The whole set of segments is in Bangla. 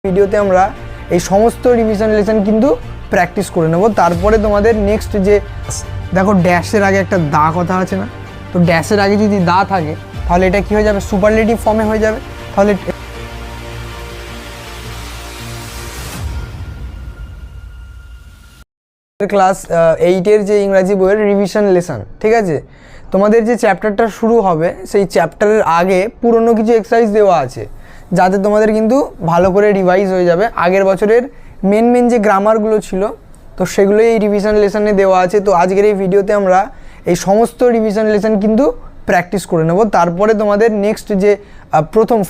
ভিডিওতে আমরা এই সমস্ত রিভিশন লেসন কিন্তু প্র্যাকটিস করে নেব। তারপরে তোমাদের নেক্সট যে দেখো ড্যাশের আগে একটা দা কথা আছে না, তো ড্যাশের আগে যদি দা থাকে তাহলে এটা কি হয়ে যাবে, সুপারলেটিভ ফর্মে হয়ে যাবে। তাহলে ক্লাস 8-এর যে ইংরাজি বইয়ের রিভিশন লেসন, ঠিক আছে, তোমাদের যে চ্যাপ্টারটা শুরু হবে সেই চ্যাপ্টারের আগে পুরনো কিছু এক্সারসাইজ দেওয়া আছে যাতে তোমাদের কিন্তু ভালো করে রিভাইজ হয়ে যাবে। আগের বছরের মেন যে গ্রামারগুলো ছিল তো সেগুলোই এই রিভিশন লেসনে দেওয়া আছে। তো আজকের এই ভিডিওতে আমরা এই সমস্ত রিভিশন লেসন কিন্তু প্র্যাকটিস করে নেব। তারপরে তোমাদের নেক্সট যে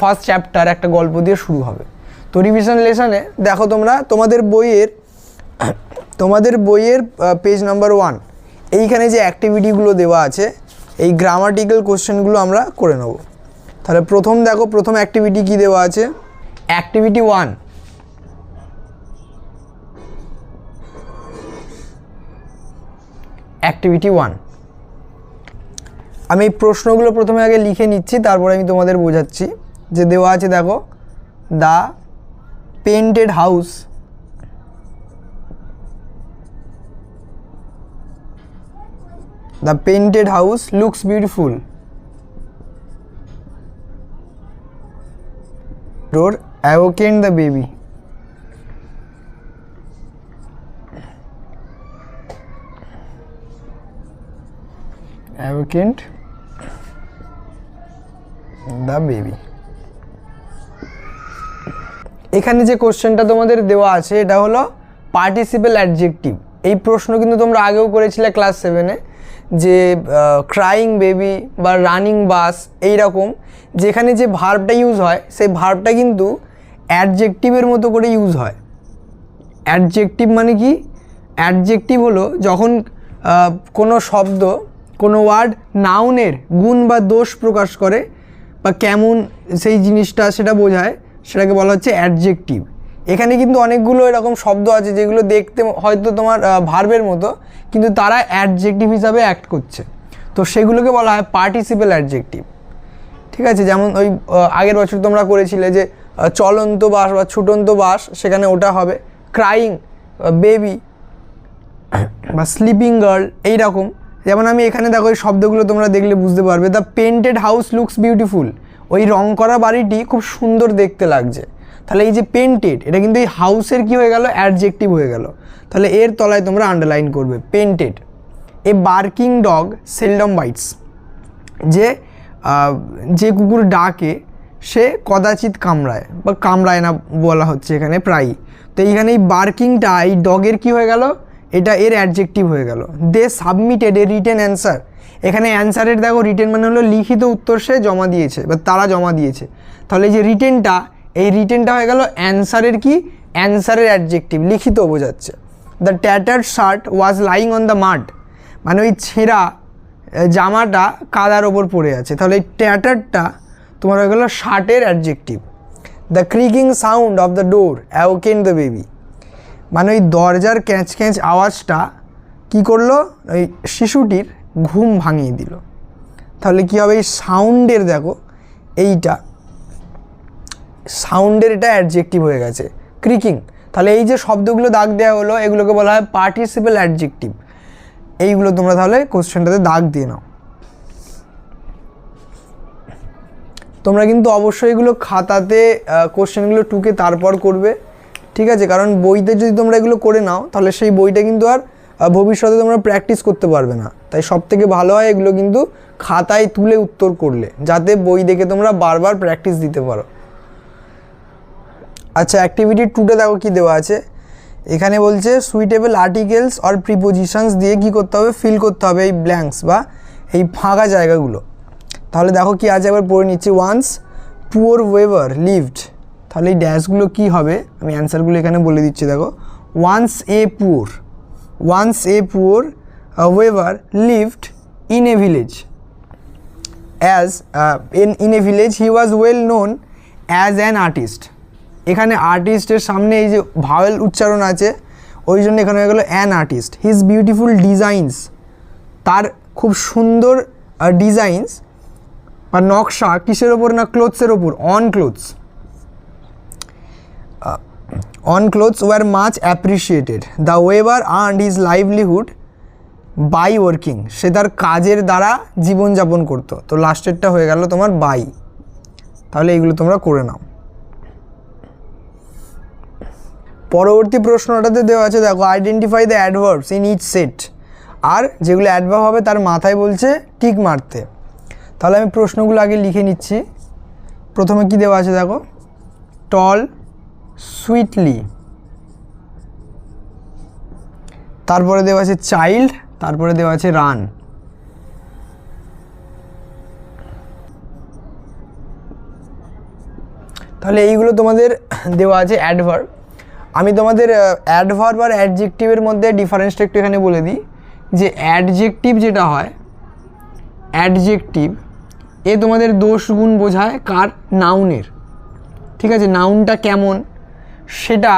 ফার্স্ট চ্যাপ্টার একটা গল্প দিয়ে শুরু হবে। তো রিভিশন লেসনে দেখো তোমরা তোমাদের বইয়ের পেজ নাম্বার 1 এইখানে যে অ্যাক্টিভিটিগুলো দেওয়া আছে এই গ্রামাটিক্যাল কোশ্চেনগুলো আমরা করে নেব। তাহলে প্রথম অ্যাক্টিভিটি কি দেওয়া আছে, অ্যাক্টিভিটি 1। অ্যাক্টিভিটি 1 আমি এই প্রশ্নগুলো প্রথমে আগে লিখে নিচ্ছি, তারপরে আমি তোমাদের বোঝাচ্ছি। যে দেওয়া আছে দেখো, the painted house looks beautiful. Door awakened the baby. Awakened the baby. এখানে যে কোশ্চেনটা তোমাদের দেওয়া আছে এটা হলো পার্টিসিপেল অ্যাডজেক্টিভ। এই প্রশ্ন কিন্তু তোমরা আগেও করেছিলে ক্লাস 7-এ, যে ক্রাইং বেবি বা রানিং বাস এইরকম যেখানে যে ভার্বটা ইউজ হয় সেই ভার্বটা কিন্তু অ্যাডজেক্টিভের মতো করে ইউজ হয়। অ্যাডজেক্টিভ মানে কি, অ্যাডজেক্টিভ হলো যখন কোনো শব্দ কোনো ওয়ার্ড নাউনের গুণ বা দোষ প্রকাশ করে বা কেমন সেই জিনিসটা সেটা বোঝায়, সেটাকে বলা হচ্ছে অ্যাডজেক্টিভ। এখানে কিন্তু অনেকগুলো এরকম শব্দ আছে যেগুলো দেখতে হয়তো তোমার ভার্বের মতো কিন্তু তারা অ্যাডজেক্টিভ হিসাবে অ্যাক্ট করছে, তো সেগুলোকে বলা হয় পার্টিসিপেল অ্যাডজেক্টিভ। ঠিক আছে, যেমন ওই আগের বছর তোমরা করেছিলে যে চলন্ত বাস বা ছুটন্ত বাস, সেখানে ওটা হবে ক্রাইং বেবি বা স্লিপিং গার্ল এইরকম। যেমন আমি এখানে দেখো এই শব্দগুলো তোমরা দেখলে বুঝতে পারবে, the painted house looks beautiful, ওই রং করা বাড়িটি খুব সুন্দর দেখতে লাগছে। তাহলে এই যে পেইন্টেড এটা কিন্তু এই হাউসের কি হয়ে গেল, অ্যাডজেক্টিভ হয়ে গেল। তাহলে এর তলায় তোমরা আন্ডারলাইন করবে painted. A barking dog seldom bites, যে কুকুর ডাকে সে কদাচিৎ কামড়ায় বা কামড়ায় না বলা হচ্ছে এখানে প্রায়ই। তো এইখানে এই বার্কিংটা এই ডগের কি হয়ে গেল, এটা এর অ্যাডজেক্টিভ হয়ে গেল। দে সাবমিটেড এ রিটেন অ্যান্সার, এখানে অ্যান্সারের দেখো রিটেন মানে হলো লিখিত উত্তর সে জমা দিয়েছে বা তারা জমা দিয়েছে। তাহলে এই যে রিটেনটা, এই রিটেনটা হয়ে গেল অ্যান্সারের কি, অ্যান্সারের অ্যাডজেক্টিভ, লিখিত বোঝাচ্ছে। The ট্যাটার্ড shirt was lying on the মাড, মানে ওই ছেঁড়া জামাটা কাদার ওপর পড়ে আছে। তাহলে এই ট্যাটার্ডটা তোমার হয়ে গেল শার্টের adjective. The creaking sound of the door awakened the baby, মানে ওই দরজার ক্যাঁচ ক্যাঁচ আওয়াজটা কী করলো, ওই শিশুটির ঘুম ভাঙিয়ে দিল। তাহলে কী হবে, এই সাউন্ডের দেখো এইটা সাউন্ডের এটা অ্যাডজেক্টিভ হয়ে গেছে ক্রিকিং। তাহলে এই যে শব্দগুলো দাগ দেওয়া হলো এগুলোকে বলা হয় পার্টিসিপেল অ্যাডজেক্টিভ। এইগুলো তোমরা তাহলে কোশ্চেনটাতে দাগ দিয়ে নাও। তোমরা কিন্তু অবশ্যই এগুলো খাতাতে কোশ্চেনগুলো টুকে তারপর করবে, ঠিক আছে, কারণ বইতে যদি তোমরা এগুলো করে নাও তাহলে সেই বইটা কিন্তু আর ভবিষ্যতে তোমরা প্র্যাকটিস করতে পারবে না। তাই সবথেকে ভালো হয় এগুলো কিন্তু খাতায় তুলে উত্তর করলে, যাতে বই দেখে তোমরা বারবার প্র্যাকটিস দিতে পারো। আচ্ছা, অ্যাক্টিভিটি 2তে দেখো কি দেওয়া আছে। এখানে বলছে সুইটেবল আর্টিকেলস অর প্রিপোজিশনস দিয়ে কি করতে হবে, ফিল করতে হবে এই ব্ল্যাঙ্কস বা এই ফাঁকা জায়গাগুলো। তাহলে দেখো কি আছে, একবার পড়ে নিচ্ছি। ওয়ান্স পুয়ার ওয়েভার লিভড, তাহলে এই ড্যাশগুলো কি হবে আমি অ্যান্সারগুলো এখানে বলে দিচ্ছি। দেখো, once a poor weaver lived in a village in a village he was well known as an artist। এখানে আর্টিস্টের সামনে এই যে ভাওয়েল উচ্চারণ আছে ওই জন্য এখানে হয়ে গেল an artist. His beautiful designs, তার খুব সুন্দর ডিজাইনস বা নকশা কিসের ওপর না, ক্লোথসের ওপর, on clothes. On clothes were much appreciated, the weaver earned his livelihood by working, সে তার কাজের দ্বারা জীবনযাপন করতো। তো লাস্টেরটা হয়ে গেল তোমার বাই। তাহলে এইগুলো তোমরা করে নাও। পরবর্তী প্রশ্নটাতে দেওয়া আছে, দেখো identify the adverbs in each set, আর যেগুলো অ্যাডভার্ব হবে তার মাথায় বলছে টিক মারতে। তাহলে আমি প্রশ্নগুলো আগে লিখে নিচ্ছি। প্রথমে কি দেওয়া আছে দেখো, টল সুইটলি, তারপরে দেওয়া আছে চাইল্ড, তারপরে দেওয়া আছে রান। তাহলে এইগুলো তোমাদের দেওয়া আছে অ্যাডভার্ব। আমি তোমাদের অ্যাডভার্ব আর অ্যাডজেক্টিভের মধ্যে ডিফারেন্সটা একটু এখানে বলে দিই, যে অ্যাডজেক্টিভ যেটা হয়, অ্যাডজেক্টিভ এ তোমাদের দোষ গুণ বোঝায় কার, নাউনের। ঠিক আছে, নাউনটা কেমন সেটা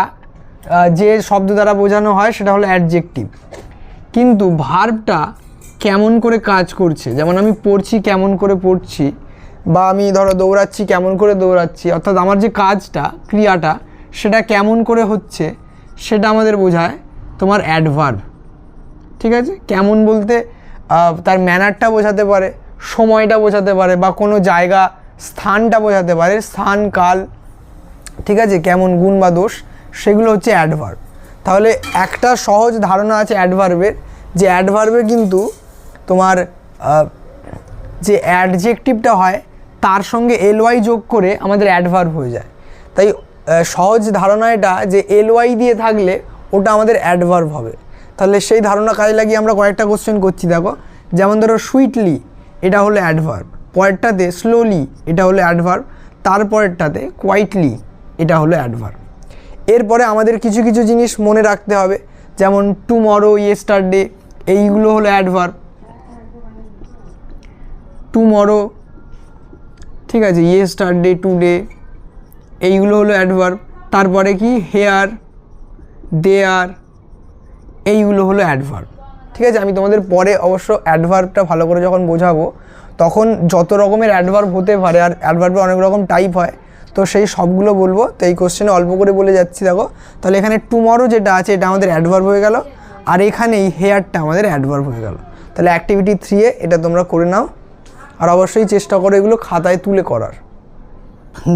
যে শব্দ দ্বারা বোঝানো হয় সেটা হলো অ্যাডজেক্টিভ। কিন্তু ভার্বটা কেমন করে কাজ করছে, যেমন আমি পড়ছি কেমন করে পড়ছি, বা আমি ধরো দৌড়াচ্ছি কেমন করে দৌড়াচ্ছি, অর্থাৎ আমার যে কাজটা, ক্রিয়াটা, সেটা কেমন করে হচ্ছে সেটা আমাদের বোঝায় তোমার অ্যাডভার্ব। ঠিক আছে, কেমন বলতে তার ম্যানারটা বোঝাতে পারে, সময়টা বোঝাতে পারে, বা কোনো জায়গা স্থানটা বোঝাতে পারে, স্থান কাল। ঠিক আছে, কেমন গুণ বা দোষ, সেগুলো হচ্ছে অ্যাডভার্ব। তাহলে একটা সহজ ধারণা আছে অ্যাডভার্বের, যে অ্যাডভার্বে কিন্তু তোমার যে অ্যাডজেক্টিভটা হয় তার সঙ্গে এলওয়াই যোগ করে আমাদের অ্যাডভার্ব হয়ে যায়। তাই সহজ ধারণা এটা যে এলওয়াই দিয়ে থাকলে ওটা আমাদের অ্যাডভার্ব হবে। তাহলে সেই ধারণা কাজে লাগিয়ে আমরা কয়েকটা কোশ্চেন করছি দেখো। যেমন ধরো সুইটলি, এটা হলো অ্যাডভার্ব। পরেরটাতে স্লোলি, এটা হলো অ্যাডভার্ব। তারপরেরটাতে কোয়াইটলি, এটা হলো অ্যাডভার্ব। এরপরে আমাদের কিছু কিছু জিনিস মনে রাখতে হবে, যেমন টুমরো, ইয়েস্টারডে, এইগুলো হলো অ্যাডভার্ব। টুমরো, ঠিক আছে, ইয়েস্টারডে, টুডে, এইগুলো হলো অ্যাডভার্ব। তারপরে কি হেয়ার, দেয়ার, এইগুলো হলো অ্যাডভার্ব। ঠিক আছে, আমি তোমাদের পরে অবশ্য অ্যাডভার্বটা ভালো করে যখন বোঝাবো তখন যত রকমের অ্যাডভার্ব হতে পারে, আর অ্যাডভার্বে অনেক রকম টাইপ হয়, তো সেই সবগুলো বলবো। তো এই কোশ্চেনে অল্প করে বলে যাচ্ছি দেখো। তাহলে এখানে টুমরো যেটা আছে এটা আমাদের অ্যাডভার্ব হয়ে গেল, আর এখানে এই হেয়ারটা আমাদের অ্যাডভার্ব হয়ে গেল। তাহলে অ্যাক্টিভিটি 3 এটা তোমরা করে নাও, আর অবশ্যই চেষ্টা করো এগুলো খাতায় তুলে করার।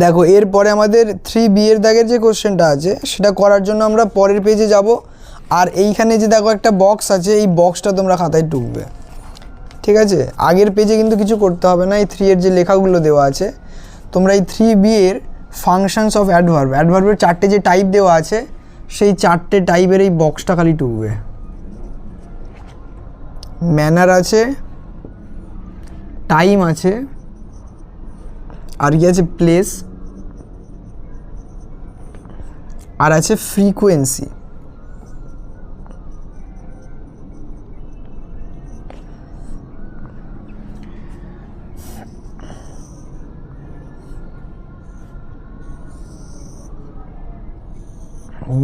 দেখো এরপরে আমাদের 3B এর দাগের যে কোশ্চেনটা আছে সেটা করার জন্য আমরা পরের পেজে যাব। আর এইখানে যে দেখো একটা বক্স আছে, এই বক্সটা তোমরা খাতায় টুকবে। ঠিক আছে, আগের পেজে কিন্তু কিছু করতে হবে না। এই 3 এর যে লেখাগুলো দেওয়া আছে, তোমরা এই 3B এর ফাংশনস অফ অ্যাডভার্ব, অ্যাডভার্বের 4টে যে টাইপ দেওয়া আছে সেই 4টে টাইপের এই বক্সটা খালি টুকবে। ম্যানার আছে, টাইম আছে, আর কি আছে, প্লেস, আর আছে ফ্রিকোয়েন্সি।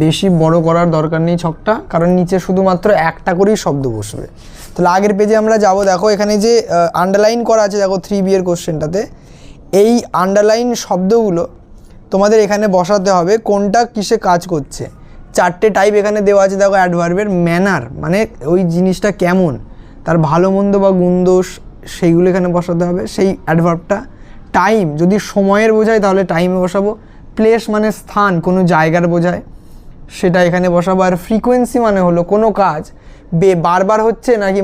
বেশি বড় করার দরকার নেই ছকটা, কারণ নিচে শুধুমাত্র একটা করেই শব্দ বসবে। তাহলে আগের পেজে আমরা যাব। দেখো এখানে যে আন্ডারলাইন করা আছে দেখো 3B এর কোশ্চেনটাতে, এই আন্ডারলাইন শব্দগুলো তোমাদের এখানে বসাতে হবে কোনটা কিসে কাজ করছে। 4টে টাইপ এখানে দেওয়া আছে দেখো অ্যাডভার্বের। ম্যানার মানে ওই জিনিসটা কেমন, তার ভালো মন্দ বা গুণদোষ, সেইগুলো এখানে বসাতে হবে সেই অ্যাডভার্বটা। টাইম যদি সময়ের বোঝায় তাহলে টাইমে বসাবো। প্লেস মানে স্থান, কোনো জায়গার বোঝায়, সেটা এখানে বসাবো। আর ফ্রিকোয়েন্সি মানে হলো কোনো কাজ বারবার হচ্ছে নাকি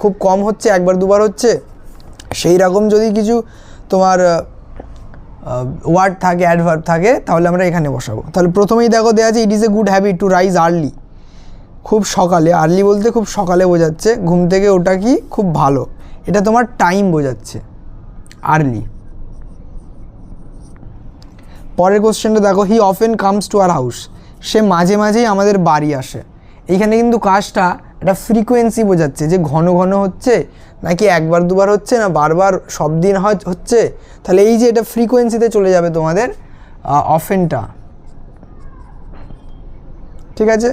খুব কম হচ্ছে, একবার দুবার হচ্ছে, সেই রকম যদি কিছু তোমার ওয়ার্ড থাকে, অ্যাডভার্ব থাকে, তাহলে আমরা এখানে বসাবো। তাহলে প্রথমেই দেখো দেওয়া আছে it is a good habit to rise early, খুব সকালে। আর্লি বলতে খুব সকালে বোঝাচ্ছে, ঘুম থেকে ওটা কি খুব ভালো, এটা তোমার টাইম বোঝাচ্ছে আর্লি। পরের কোশ্চেনটা দেখো, he often comes to our house, সে মাঝে মাঝেই আমাদের বাড়ি আসে। এইখানে কিন্তু কাজটা একটা ফ্রিকোয়েন্সি বোঝাচ্ছে, যে ঘন ঘন হচ্ছে নাকি একবার দুবার হচ্ছে না বারবার সব দিন হচ্ছে। তাহলে এই যে এটা ফ্রিকোয়েন্সিতে চলে যাবে তোমাদের অফেনটা। ঠিক আছে,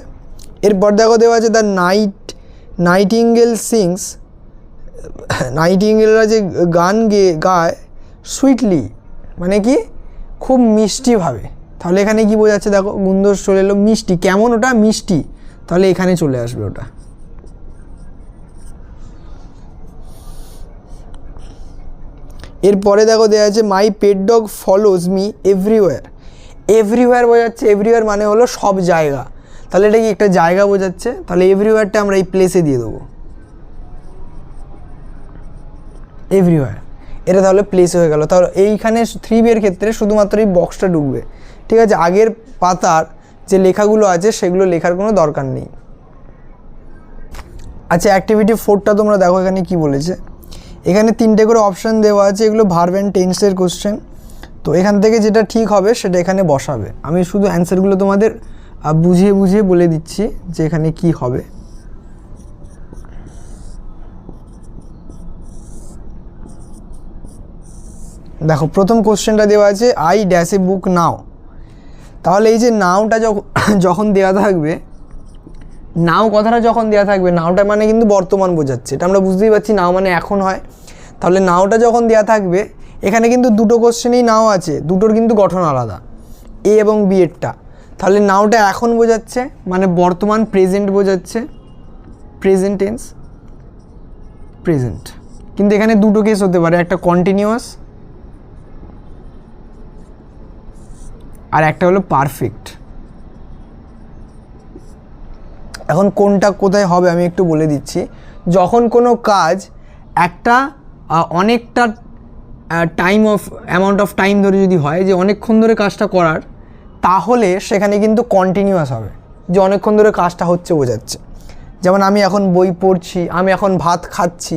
এরপর দেখো দেওয়া আছে দ্য নাইটিঙ্গেল সিংস, নাইটিঙ্গেলরা যে গান গায় সুইটলি, মানে কি খুব মিষ্টিভাবে। তাহলে এখানে কি বোঝাচ্ছে দেখো, গুণদোষ চলে এলো, মিষ্টি, কেমন ওটা, মিষ্টি, তাহলে এখানে চলে আসবে ওটা। এরপরে দেখো দেওয়া আছে my pet dog follows me everywhere. Everywhere বোঝাচ্ছে, এভরিওয়্যার মানে হলো সব জায়গা, তাহলে এটা কি একটা জায়গা বোঝাচ্ছে, তাহলে এভরিওয়্যারটা আমরা এই প্লেসে দিয়ে দেবো, এভরিওয়্যার, এটা তাহলে প্লেস হয়ে গেল। তাহলে এইখানে 3B এর ক্ষেত্রে শুধুমাত্র এই বক্সটা ঢুকবে, ঠিক আছে, আগের পাতার যে লেখাগুলো আছে সেগুলো লেখার কোনো দরকার নেই। আচ্ছা, অ্যাক্টিভিটি 4টা তোমরা দেখো এখানে কি বলেছে। এখানে 3টে করে অপশান দেওয়া আছে, এগুলো ভার্ব অ্যান্ড টেন্সের কোশ্চেন। তো এখান থেকে যেটা ঠিক হবে সেটা এখানে বসাবে। আমি শুধু অ্যান্সারগুলো তোমাদের বুঝিয়ে বুঝিয়ে বলে দিচ্ছি যে এখানে কি হবে। দেখো প্রথম কোশ্চেনটা দেওয়া আছে আই ড্যাশ এ বুক নাও। তাহলে এই যে নাওটা যখন দেওয়া থাকবে, নাও কথাটা যখন দেওয়া থাকবে, নাওটা মানে কিন্তু বর্তমান বোঝাচ্ছে, এটা আমরা বুঝতেই পারছি, নাও মানে এখন হয়। তাহলে নাওটা যখন দেওয়া থাকবে, এখানে কিন্তু দুটো কোশ্চেনেই নাও আছে, দুটোর কিন্তু গঠন আলাদা, এ এবং বি এরটা। তাহলে নাওটা এখন বোঝাচ্ছে মানে বর্তমান, প্রেজেন্ট বোঝাচ্ছে, প্রেজেন্ট টেন্স, প্রেজেন্ট। কিন্তু এখানে দুটো কেস হতে পারে, একটা কন্টিনিউয়াস আর একটা হলো পারফেক্ট। এখন কোনটা কোথায় হবে আমি একটু বলে দিচ্ছি। যখন কোনো কাজ একটা অনেকটা অ্যামাউন্ট অফ টাইম ধরে যদি হয়, যে অনেকক্ষণ ধরে কাজটা করার, তাহলে সেখানে কিন্তু কন্টিনিউয়াস হবে, যে অনেকক্ষণ ধরে কাজটা হচ্ছে বোঝাচ্ছে। যেমন আমি এখন বই পড়ছি, আমি এখন ভাত খাচ্ছি,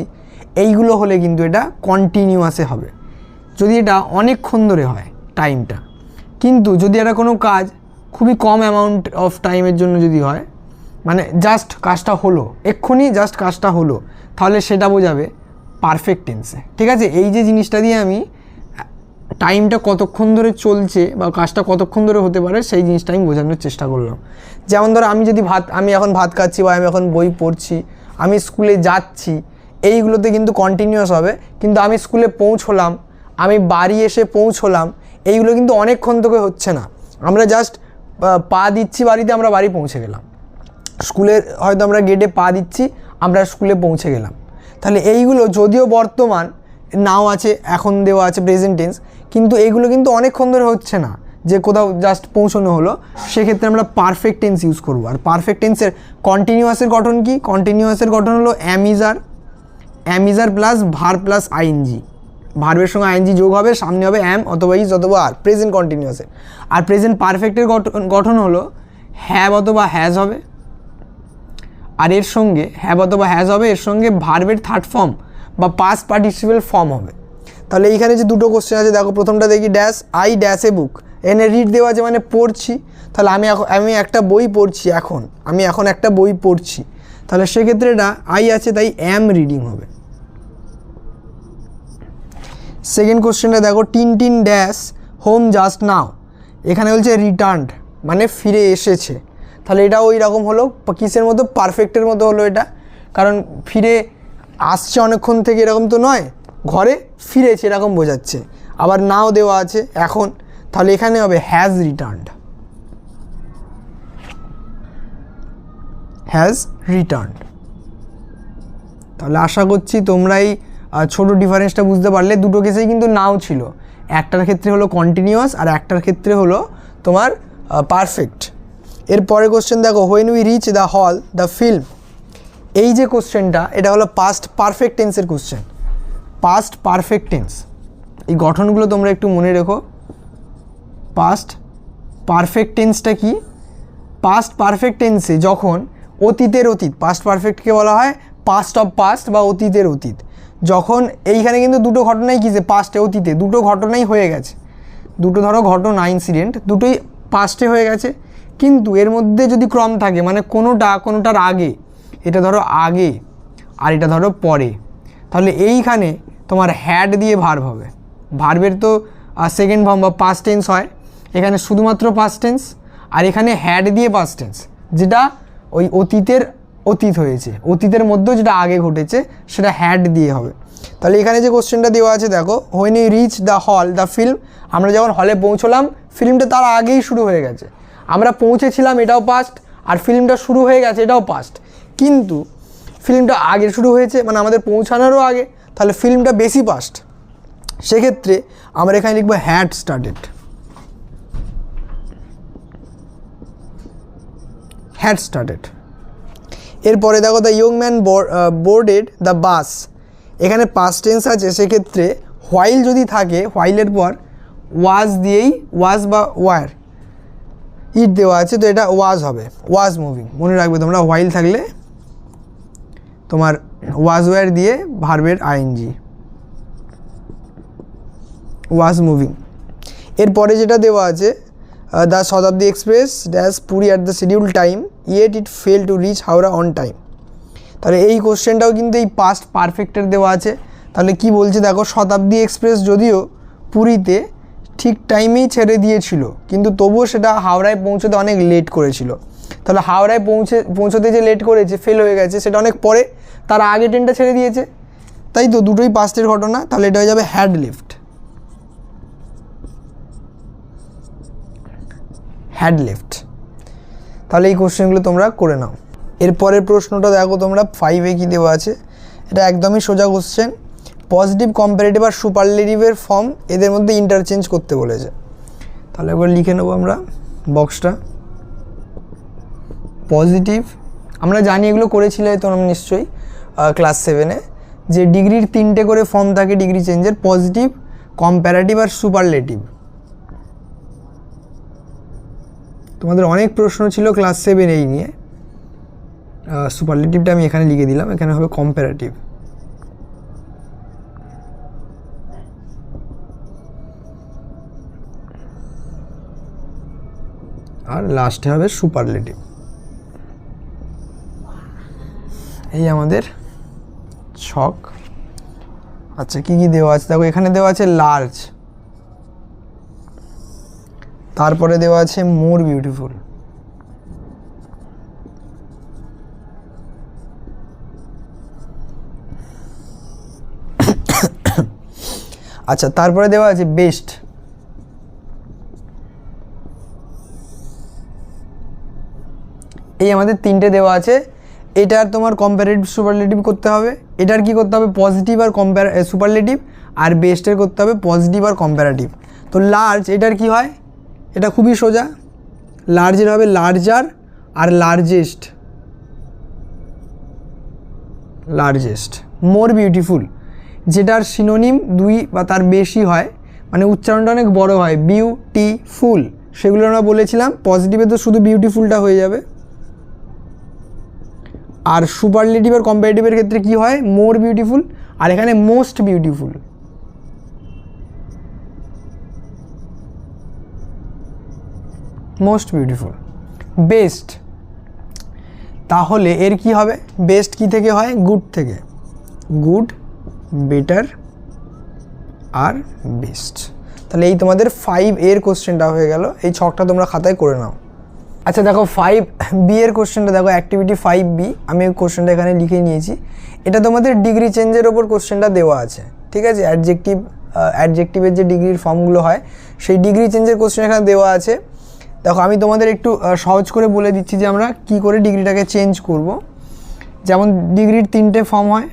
এইগুলো হলে কিন্তু এটা কন্টিনিউয়াসে হবে, যদি এটা অনেকক্ষণ ধরে হয় টাইমটা। কিন্তু যদি এটা কোনো কাজ খুবই কম অ্যামাউন্ট অফ টাইমের জন্য যদি হয়, মানে জাস্ট কাজটা হলো, এক্ষুনি জাস্ট কাজটা হলো, তাহলে সেটা বোঝাবে পারফেক্ট টেন্সে। ঠিক আছে, এই যে জিনিসটা দিয়ে আমি টাইমটা কতক্ষণ ধরে চলছে বা কাজটা কতক্ষণ ধরে হতে পারে সেই জিনিসটা আমি বোঝানোর চেষ্টা করলাম। যেমন ধরো আমি এখন ভাত খাচ্ছি বা আমি এখন বই পড়ছি, আমি স্কুলে যাচ্ছি, এইগুলোতে কিন্তু কন্টিনিউয়াস হবে। কিন্তু আমি স্কুলে পৌঁছলাম, আমি বাড়ি এসে পৌঁছলাম, এইগুলো কিন্তু অনেকক্ষণ থেকে হচ্ছে না, আমরা জাস্ট পা দিচ্ছি বাড়িতে, আমরা বাড়ি পৌঁছে গেলাম। স্কুলে হয়তো আমরা গেটে পা দিচ্ছি, আমরা স্কুলে পৌঁছে গেলাম। তাহলে এইগুলো যদিও বর্তমান, নাও আছে, এখন দেওয়া আছে প্রেজেন্ট টেন্স, কিন্তু এইগুলো কিন্তু অনেকক্ষণ ধরে হচ্ছে না, যে কোথাও জাস্ট পৌঁছানো হলো, সেক্ষেত্রে আমরা পারফেক্ট টেন্স ইউজ করবো। আর পারফেক্ট টেন্সের কন্টিনিউয়াসের গঠন কি? কন্টিনিউয়াসের গঠন হলো am is are plus verb plus ING. ভার্বের সঙ্গে আইএনজি যোগ হবে, সামনে হবে অ্যাম অথবা ইজ অথবা আর, প্রেজেন্ট কন্টিনিউয়াসের। আর প্রেজেন্ট পারফেক্টের গঠন হলো হ্যাভ অথবা হ্যাজ হবে, আর এর সঙ্গে হ্যাভ অথবা হ্যাজ হবে, এর সঙ্গে ভার্বের থার্ড ফর্ম বা পাস্ট পার্টিসিপেল ফর্ম হবে। তাহলে এইখানে যে দুটো কোশ্চেন আছে দেখো, প্রথমটা দেখি ড্যাশ আই ড্যাশ এ বুক, এনে রিড দেওয়া আছে মানে পড়ছি, তাহলে আমি একটা বই পড়ছি, আমি এখন একটা বই পড়ছি, তাহলে সেক্ষেত্রে এটা আই আছে তাই অ্যাম রিডিং হবে। সেকেন্ড কোশ্চেনটা দেখো tin dash home just now, এখানে বলছে রিটার্নড মানে ফিরে এসেছে, তাহলে এটা ওই রকম হলো, কিসের মতো? পারফেক্টের মতো হলো এটা, কারণ ফিরে আসছে অনেকক্ষণ থেকে এরকম তো নয়, ঘরে ফিরেছে এরকম বোঝাচ্ছে। আবার নাও দেওয়া আছে এখন, তাহলে এখানে হবে হ্যাজ রিটার্নড, হ্যাজ রিটার্নড। তাহলে আশা করছি তোমরা এই ছোটো ডিফারেন্সটা বুঝতে পারলে। দুটো কেসেই কিন্তু নাও ছিল, একটার ক্ষেত্রে হলো কন্টিনিউয়াস আর একটার ক্ষেত্রে হলো তোমার পারফেক্ট। এরপরে কোশ্চেন দেখো when we reach the hall the film, এই যে কোশ্চেনটা এটা হলো পাস্ট পারফেক্ট টেন্সের কোশ্চেন, পাস্ট পারফেক্ট টেন্স। এই গঠনগুলো তোমরা একটু মনে রেখো। পাস্ট পারফেক্ট টেন্সটা কি? পাস্ট পারফেক্ট টেন্সে যখন অতীতের অতীত, পাস্ট পারফেক্টকে বলা হয় পাস্ট অফ পাস্ট বা অতীতের অতীত, যখন এইখানে কিন্তু দুটো ঘটনাই কী, যে পাস্টে অতীতে দুটো ঘটনাই হয়ে গেছে, দুটো ধরো ঘটনা ইনসিডেন্ট দুটোই পাস্টে হয়ে গেছে, কিন্তু এর মধ্যে যদি ক্রম থাকে মানে কোনোটার আগে, এটা ধরো আগে আর এটা ধরো পরে, তাহলে এইখানে তোমার হ্যাড দিয়ে ভার্ব হবে। ভার্বের তো সেকেন্ড ফর্ম বা পাস্ট টেন্স হয়, এখানে শুধুমাত্র পাস্ট টেন্স, আর এখানে হ্যাড দিয়ে পাস্ট টেন্স, যেটা ওই অতীত হয়েছে, অতীতের মধ্যেও যেটা আগে ঘটেছে সেটা হ্যাড দিয়ে হবে। তাহলে এখানে যে কোশ্চেনটা দেওয়া আছে দেখো when you reach the hall the film, আমরা যখন হলে পৌঁছলাম ফিল্মটা তার আগেই শুরু হয়ে গেছে, আমরা পৌঁছেছিলাম এটাও পাস্ট, আর ফিল্মটা শুরু হয়ে গেছে এটাও পাস্ট, কিন্তু ফিল্মটা আগে শুরু হয়েছে মানে আমাদের পৌঁছানোরও আগে, তাহলে ফিল্মটা বেশি পাস্ট। সেক্ষেত্রে আমরা এখানে লিখবো হ্যাড স্টার্টেড, হ্যাড স্টার্টেড। এরপরে দেখো the young man boarded the bus, এখানে পাস্ট টেন্স আছে, সেক্ষেত্রে হোয়াইল যদি থাকে, হোয়াইলের পর ওয়াজ দিয়েই, ওয়াজ বা ওয়ার ইট দেওয়া আছে, তো এটা ওয়াজ হবে, ওয়াজ মুভিং। মনে রাখবে তোমরা, হোয়াইল থাকলে তোমার ওয়াজ ওয়ার দিয়ে ভার্বের আইএনজি, ওয়াজ মুভিং। এরপরে যেটা দেওয়া আছে, the Shatabdi express dash Puri at the schedule time yet it fail to reach Howrah on time. তাহলে এই কোশ্চেনটাও কিন্তু এই পাস্ট পারফেক্টের দেওয়া আছে। তাহলে কি বলছে দেখো, শতাব্দী এক্সপ্রেস যদিও পুরীতে ঠিক টাইমেই ছেড়ে দিয়েছিল, কিন্তু তবুও সেটা হাওড়ায় পৌঁছতে অনেক লেট করেছিল। তাহলে হাওড়ায় পৌঁছতে যে লেট করেছে, ফেল হয়ে গেছে, সেটা অনেক পরে, তার আগে ট্রেনটা ছেড়ে দিয়েছে, তাই তো দুটোই পাস্টের ঘটনা। তাহলে এটা হয়ে যাবে হ্যাড লেফট, হ্যাড লেফট। তাহলে এই কোশ্চেনগুলো তোমরা করে নাও। এরপরের প্রশ্নটা দেখো তোমরা, 5-এ কী দেওয়া আছে, এটা একদমই সোজা কোশ্চেন। পজিটিভ, কম্পারেটিভ আর সুপারলেটিভের ফর্ম এদের মধ্যে ইন্টারচেঞ্জ করতে বলেছে। তাহলে একবার লিখে নেবো আমরা বক্সটা। পজিটিভ, আমরা জানি এগুলো করেছিলে তোমরা নিশ্চয়ই ক্লাস 7-এ, যে ডিগ্রির 3টে করে ফর্ম থাকে ডিগ্রি চেঞ্জের, পজিটিভ, কম্প্যারেটিভ আর সুপারলেটিভ। তোমাদের অনেক প্রশ্ন ছিল ক্লাস 7 এই নিয়ে। সুপারলেটিভটা আমি এখানে লিখে দিলাম, এখানে হবে কম্প্যারেটিভ, আর লাস্টে হবে সুপারলেটিভ। এই আমাদের ছক। আচ্ছা, কি কি দেওয়া আছে দেখো, এখানে দেওয়া আছে লার্জ, তারপরে দেওয়া আছে মোর বিউটিফুল, আচ্ছা তারপরে দেওয়া আছে বেস্ট, এই আমাদের 3টে দেওয়া আছে। এটার তোমার কম্পারেটিভ সুপারলেটিভ করতে হবে, এটার কি করতে হবে পজিটিভ আর সুপারলেটিভ, আর বেস্টের করতে হবে পজিটিভ আর কম্পারেটিভ। তো লার্জ, এটার কি হয়, এটা খুবই সোজা, লার্জের হবে লার্জার আর লার্জেস্ট, লার্জেস্ট। মোর বিউটিফুল, যেটার সিনোনিম 2 বা তার বেশি হয়, মানে উচ্চারণটা অনেক বড় হয়, বিউটিফুল, সেগুলো আমরা বলেছিলাম। পজিটিভে তো শুধু বিউটিফুলটা হয়ে যাবে। আর সুপারলেটিভ আর কম্পারেটিভের ক্ষেত্রে কি হয়, মোর বিউটিফুল, আর এখানে most beautiful. Most beautiful. Best, তাহলে এর কি হবে, বেস্ট কি থেকে হয়, গুড থেকে, গুড, বেটার আর বেস্ট। তাহলে এই তোমাদের 5-এর কোশ্চেনটা হয়ে গেল। এই ছকটা তোমরা খাতায় করে নাও। আচ্ছা দেখো 5B এর কোশ্চেনটা দেখো, অ্যাক্টিভিটি 5B, আমি এই কোশ্চেনটা এখানে লিখে নিয়েছি। এটা তোমাদের ডিগ্রি চেঞ্জের ওপর কোশ্চেনটা দেওয়া আছে, ঠিক আছে। অ্যাডজেক্টিভের যে ডিগ্রির ফর্মগুলো হয়, সেই ডিগ্রি চেঞ্জের কোশ্চেন এখানে দেওয়া আছে। দেখো আমি তোমাদের একটু সহজ করে বলে দিচ্ছি যে আমরা কি করে ডিগ্রিটাকে চেঞ্জ করব। যেমন ডিগ্রির 3টে ফর্ম হয়,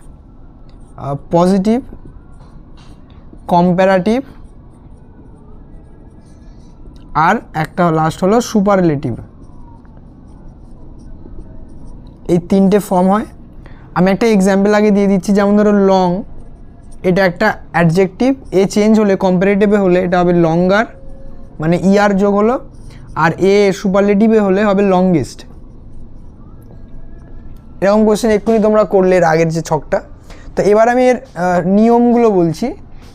পজিটিভ, কম্প্যারেটিভ আর একটা লাস্ট হলো সুপারলেটিভ। এই 3টে ফর্ম হয়। আমি একটা এক্সাম্পল আগে দিয়ে দিচ্ছি, যেমন ধরো লং, এটা একটা অ্যাডজেক্টিভ, এ চেঞ্জ হলে কম্পারেটিভে হলে এটা হবে লঙ্গার, মানে ইয়ার যোগ হলো, আর এ সুপারলেটিভে হলে হবে লংগেস্ট। এরকম কোশ্চেন এক্ষুনি তোমরা করলে এর আগের যে ছকটা। তো এবার আমি এর নিয়মগুলো বলছি,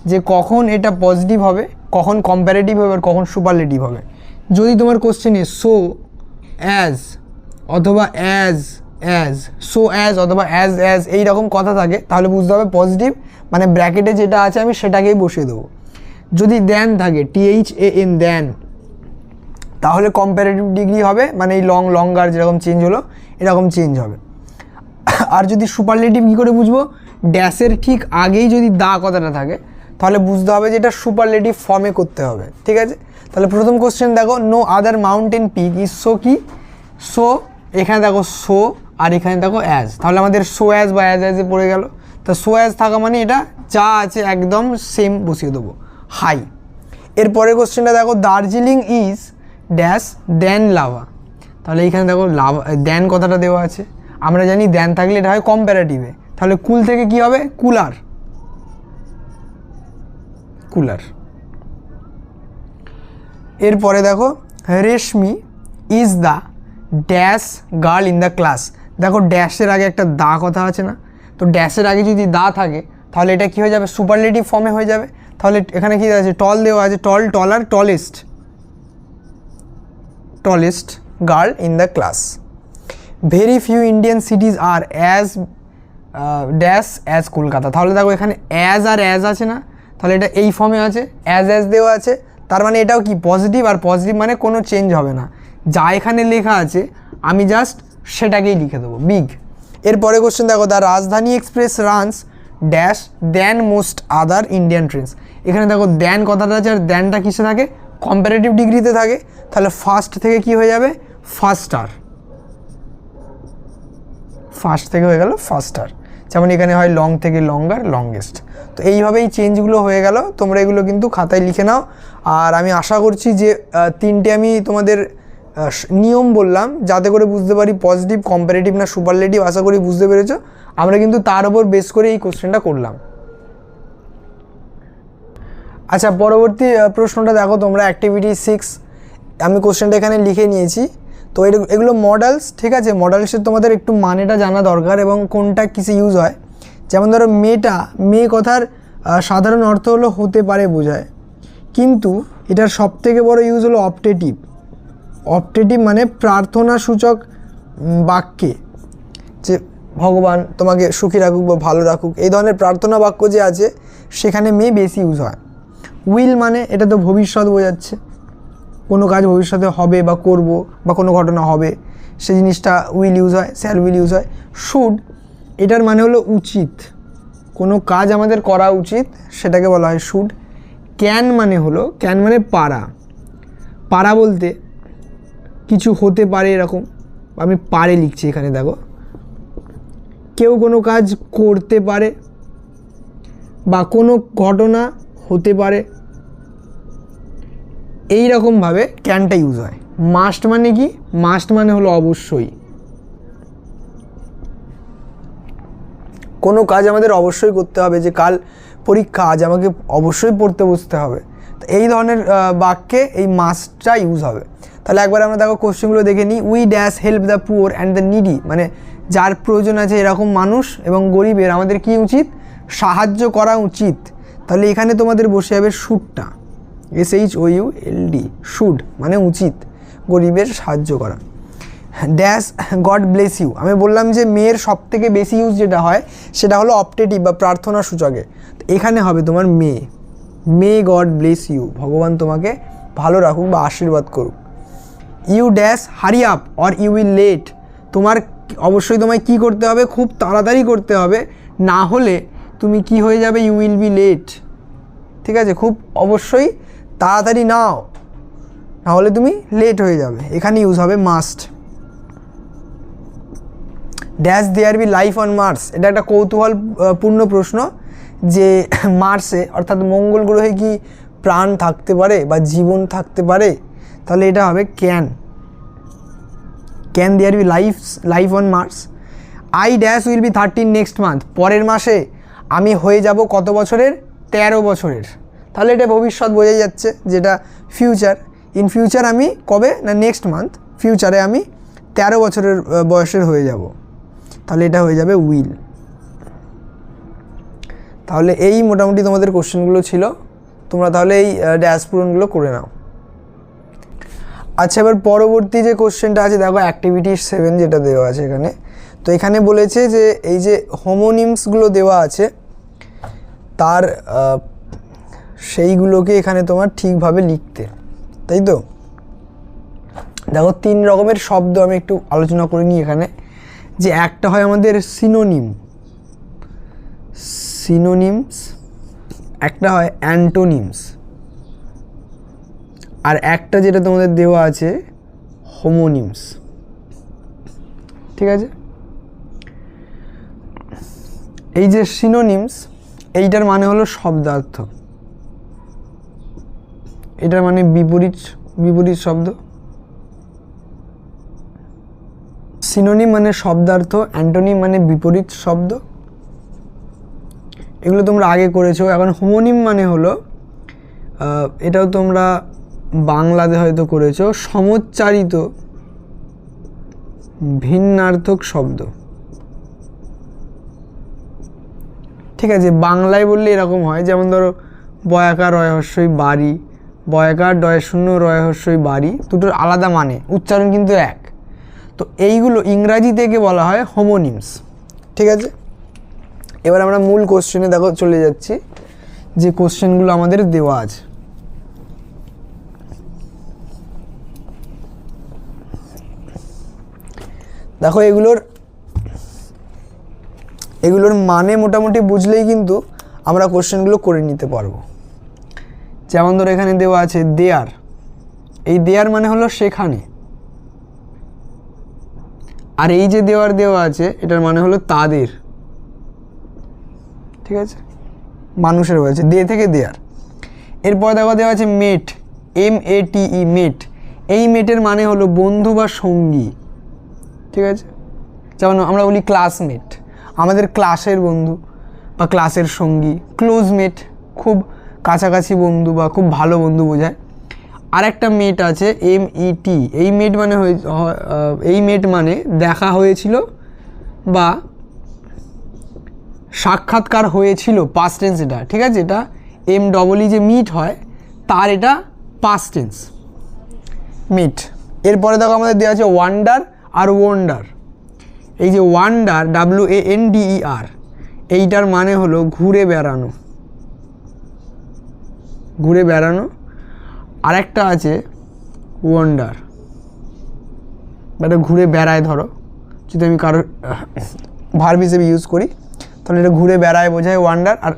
যে কখন এটা পজিটিভ হবে, কখন কম্পারেটিভ হবে, আর কখন সুপারলেটিভ হবে। যদি তোমার কোশ্চেনে সো অ্যাজ অথবা অ্যাজ সো অ্যাজ অথবা অ্যাজ এইরকম কথা থাকে, তাহলে বুঝতে হবে পজিটিভ, মানে ব্র্যাকেটে যেটা আছে আমি সেটাকেই বসিয়ে দেবো। যদি দেন থাকে THAN দেন, তাহলে কম্পারেটিভ ডিগ্রি হবে, মানে এই লঙ্গার যেরকম চেঞ্জ হলো এরকম চেঞ্জ হবে। আর যদি সুপারলেটিভ কী করে বুঝবো, ড্যাশের ঠিক আগেই যদি দা কথাটা থাকে, তাহলে বুঝতে হবে যে এটা সুপারলেটিভ ফর্মে করতে হবে, ঠিক আছে। তাহলে প্রথম কোশ্চেন দেখো, no other mountain peak is so কি, সো এখানে দেখো সো আর এখানে দেখো অ্যাজ, তাহলে আমাদের সো অ্যাজ বা অ্যাজে পড়ে গেল। তা সো অ্যাজ থাকা মানে এটা যা আছে একদম সেম বসিয়ে দেবো, হাই। এরপরের কোশ্চেনটা দেখো, Darjeeling is dash than Lava, তাহলে এইখানে দেখো লাভা দেন কথাটা দেওয়া আছে, আমরা জানি দেন থাকলে এটা হয় কম্প্যারেটিভে, তাহলে কুল থেকে কি হবে কুলার, কুলার। এরপরে দেখো, Reshmi is the dash girl in the class, দেখো ড্যাশের আগে একটা দা কথা আছে না, তো ড্যাশের আগে যদি দা থাকে তাহলে এটা কি হয়ে যাবে সুপারলেটিভ ফর্মে হয়ে যাবে। তাহলে এখানে কি আছে টল দেওয়া আছে, tall taller tallest, tallest girl in the class. Very few Indian cities are as dash as Kolkata, তাহলে দেখো এখানে অ্যাজ আর অ্যাজ আছে না, তাহলে এটা এই ফর্মে আছে, অ্যাজ দেওয়া আছে, তার মানে এটাও কি পজিটিভ, আর পজিটিভ মানে কোনো চেঞ্জ হবে না, যা এখানে লেখা আছে আমি জাস্ট সেটাকেই লিখে দেবো, বিগ। এরপরে কোশ্চেন দেখো, দ্য রাজধানী express runs dash than most other Indian trains, এখানে দেখো দ্যান কথাটা আছে, আর দ্যানটা কিসে থাকে কম্পারেটিভ ডিগ্রিতে থাকে, তাহলে ফার্স্ট থেকে কি হয়ে যাবে ফাস্টার, ফার্স্ট থেকে হয়ে গেল ফাস্টার, যেমন এখানে হয় লং থেকে লঙ্গার, লংগেস্ট। তো এইভাবেই চেঞ্জগুলো হয়ে গেল, তোমরা এগুলো কিন্তু খাতায় লিখে নাও। আর আমি আশা করছি যে তিনটে আমি তোমাদের নিয়ম বললাম যাতে করে বুঝতে পারি পজিটিভ, কম্পারেটিভ না সুপারলেটিভ, আশা করি বুঝতে পেরেছো। আমরা কিন্তু তার উপর বেস করে এই কোশ্চেনটা করলাম। আচ্ছা, পরবর্তী প্রশ্নটা দেখো তোমরা, অ্যাক্টিভিটি 6, আমি কোশ্চেনটা এখানে লিখে নিয়েছি। তো এগুলো মডেলস, ঠিক আছে, মডেলসের তোমাদের একটু মানেটা জানা দরকার এবং কোনটা কিসে ইউজ হয়। যেমন ধরো মেয়েটা, মেয়ে কথার সাধারণ অর্থ হলো হতে পারে বোঝায়, কিন্তু এটার সবথেকে বড় ইউজ হলো অপটেটিভ। অপটেটিভ মানে প্রার্থনা সূচক বাক্যে, যে ভগবান তোমাকে সুখী রাখুক বা ভালো রাখুক, এই ধরনের প্রার্থনা বাক্য যে আছে সেখানে মেয়ে বেশি ইউজ হয়। উইল মানে এটা তো ভবিষ্যৎ বোঝাচ্ছে, কোনো কাজ ভবিষ্যতে হবে বা করব বা কোনো ঘটনা হবে সেই জিনিসটা উইল ইউজ হয়, শ্যাল উইল ইউজ হয়। শুড এটার মানে হলো উচিত, কোনো কাজ আমাদের করা উচিত সেটাকে বলা হয় শুড। ক্যান মানে হলো, ক্যান মানে পারা, পারা বলতে কিছু হতে পারে এরকম, আমি পারে লিখছি এখানে দেখো, কেউ কোনো কাজ করতে পারে বা কোনো ঘটনা হতে পারে, এই রকমভাবে ক্যানটা ইউজ হয়। মাস্ট মানে কি, মাস্ট মানে হলো অবশ্যই, কোনো কাজ আমাদের অবশ্যই করতে হবে, যে কাল পরীক্ষা আজ আমাকে অবশ্যই পড়তে বসতে হবে, তো এই ধরনের বাক্যে এই মাস্টটা ইউজ হবে। তাহলে একবার আমরা দেখো কোশ্চেনগুলো দেখে নিই। We dash help the poor and the needy, মানে যার প্রয়োজন আছে এরকম মানুষ এবং গরিবের আমাদের কি উচিত সাহায্য করা উচিত। তাহলে এখানে তোমাদের বসে যাবে শুডটা, SHOULD, শুড মানে উচিত, গরিবের সাহায্য করা। ড্যাশ গড ব্লেস ইউ, আমি বললাম যে মেয়ের সবথেকে বেশি ইউজ যেটা হয় সেটা হলো অপটেটিভ বা প্রার্থনা সূচকে, এখানে হবে তোমার may, may God bless you, ভগবান তোমাকে ভালো রাখুক বা আশীর্বাদ করুক। You dash hurry up or you will late, তোমার অবশ্যই তোমায় কী করতে হবে, খুব তাড়াতাড়ি করতে হবে, না হলে তুমি কি হয়ে যাবে, ইউ উইল বি লেট, ঠিক আছে, খুব অবশ্যই তাড়াতাড়ি নাও, না হলে তুমি লেট হয়ে যাবে, এখানে ইউজ হবে must. Dash there be life on Mars, এটা একটা কৌতূহলপূর্ণ প্রশ্ন যে মার্সে অর্থাৎ মঙ্গল গ্রহে কি প্রাণ থাকতে পারে বা জীবন থাকতে পারে, তাহলে এটা হবে can, can there be life on Mars. I dash will be 13 next month, পরের মাসে আমি হয়ে যাব কত বছরের, 13 বছরের, তাহলে এটা ভবিষ্যৎ বোঝা যাচ্ছে, যেটা ফিউচার, ইন ফিউচার আমি কবে না নেক্সট মান্থ, ফিউচারে আমি 13 বছরের বয়সের হয়ে যাব, তাহলে এটা হয়ে যাবে উইল। তাহলে এই মোটামুটি তোমাদের কোশ্চেনগুলো ছিল, তোমরা তাহলে এই ড্যাশ পূরণগুলো করে নাও। আচ্ছা, এবার পরবর্তী যে কোশ্চেনটা আছে দেখো, অ্যাক্টিভিটি 7 যেটা দেওয়া আছে এখানে, তো এখানে বলেছে যে এই যে হোমোনিমসগুলো দেওয়া আছে তার সেইগুলোকে এখানে তোমার ঠিকভাবে লিখতে, তাই তো। দেখো 3 রকমের শব্দ আমি একটু আলোচনা করে নিই এখানে, যে একটা হয় আমাদের সিনোনিম, সিনোনিমস, একটা হয় অ্যান্টোনিমস, আর একটা যেটা তোমাদের দেওয়া আছে হোমোনিমস। ঠিক আছে, এই যে সিনোনিমস, এইটার মানে হলো শব্দার্থ, এটার মানে বিপরীত বিপরীত শব্দ। সিনোনিম মানে শব্দার্থ, অ্যান্টোনিম মানে বিপরীত শব্দ, এগুলো তোমরা আগে করেছো। এখন হোমোনিম মানে হলো, এটাও তোমরা বাংলাতে হয়তো করেছো, সমোচ্চারিত ভিন্নার্থক শব্দ। ঠিক আছে, বাংলায় বললে এরকম হয়, যেমন ধরো বয়াকার রয় হস্যই বাড়ি, বয়াকার ডয় শূন্য রয় হস্যই বাড়ি, দুটোর আলাদা মানে, উচ্চারণ কিন্তু এক। তো এইগুলো ইংরাজি থেকে বলা হয় হোমোনিমস। ঠিক আছে, এবার আমরা মূল কোশ্চেনে দেখো চলে যাচ্ছি, যে কোশ্চেনগুলো আমাদের দেওয়া আছে। দেখো এগুলোর মানে মোটামুটি বুঝলেই কিন্তু আমরা কোশ্চেনগুলো করে নিতে পারবো। যেমন ধরো এখানে দেওয়া আছে দেয়ার, এই দেয়ার মানে হলো সেখানে, আর এই যে দেওয়া আছে এটার মানে হলো তাদের। ঠিক আছে, মানুষের হয়েছে দে থেকে দেয়ার। এরপর দেওয়া আছে মেট, METE, মেট, এই মেটের মানে হলো বন্ধু বা সঙ্গী। ঠিক আছে, যেমন আমরা বলি ক্লাসমেট, আমাদের ক্লাসের বন্ধু বা ক্লাসের সঙ্গী। ক্লোজমেট, খুব কাছাকাছি বন্ধু বা খুব ভালো বন্ধু বোঝায়। আর একটা মেট আছে MET, এই মেট মানে দেখা হয়েছিল বা সাক্ষাৎকার হয়েছিল, পাস্ট টেন্স এটা। ঠিক আছে, এটা MEE যে মিট হয় তার এটা পাস্ট টেন্স মিট। এরপরে দেখো আমাদের দেওয়া আছে ওয়ান্ডার আর ওয়ান্ডার। এই যে ওয়ান্ডার WANDER, এইটার মানে হলো ঘুরে বেড়ানো, ঘুরে বেড়ানো। আর একটা আছে ওয়ান্ডার, এটা ঘুরে বেড়ায়। ধরো যদি আমি কারোর ভার্ব হিসেবে ইউজ করি তাহলে এটা ঘুরে বেড়ায় বোঝায় ওয়ান্ডার। আর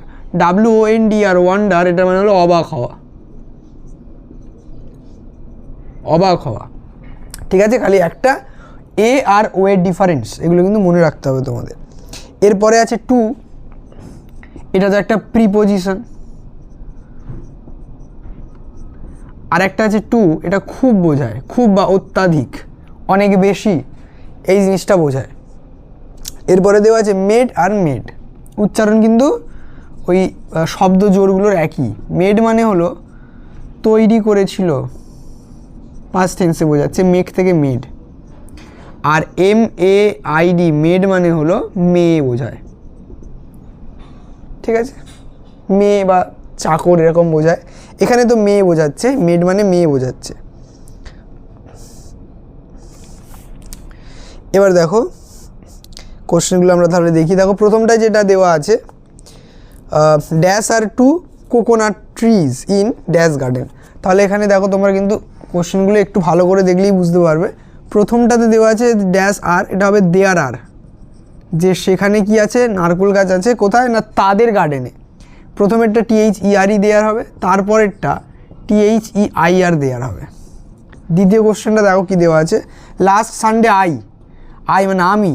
WONDER, ওয়ান্ডার, এটার মানে হলো অবাক হওয়া, অবাক হওয়া। ঠিক আছে, খালি একটা এ আর ও এর ডিফারেন্স, এগুলো কিন্তু মনে রাখতে হবে তোমাদের। এরপরে আছে টু, এটা তো একটা প্রিপোজিশন। আর একটা আছে টু, এটা খুব বোঝায়, খুব বা অত্যাধিক, অনেক বেশি, এই জিনিসটা বোঝায়। এরপরে দেওয়া আছে মেড আর মেড, উচ্চারণ কিন্তু ওই শব্দ জোরগুলোর একই। মেড মানে হলো তৈরি করেছিল, পাস্ট টেন্সে বোঝাচ্ছে, মেক থেকে মেড। আর MAID, মেড মানে হলো মেয়ে বোঝায়। ঠিক আছে, মেয়ে বা চাকর এরকম বোঝায়, এখানে তো মেয়ে বোঝাচ্ছে, মেড মানে মেয়ে বোঝাচ্ছে। এবার দেখো কোশ্চেনগুলো আমরা তাহলে দেখি। দেখো প্রথমটায় যেটা দেওয়া আছে, dash are two coconut trees in dash garden. তাহলে এখানে দেখো তোমরা কিন্তু কোশ্চেনগুলো একটু ভালো করে দেখলেই বুঝতে পারবে। প্রথমটাতে দেওয়া আছে ড্যাশ আর, এটা হবে দেয়ার আর, যে সেখানে কি আছে, নারকেল গাছ আছে, কোথায় না তাদের গার্ডেনে। প্রথমেরটা THERE দেয়ার হবে, তারপরেরটা THEIR দেয়ার হবে। দ্বিতীয় কোশ্চেনটা দেখো কি দেওয়া আছে, লাস্ট সানডে আই মানে আমি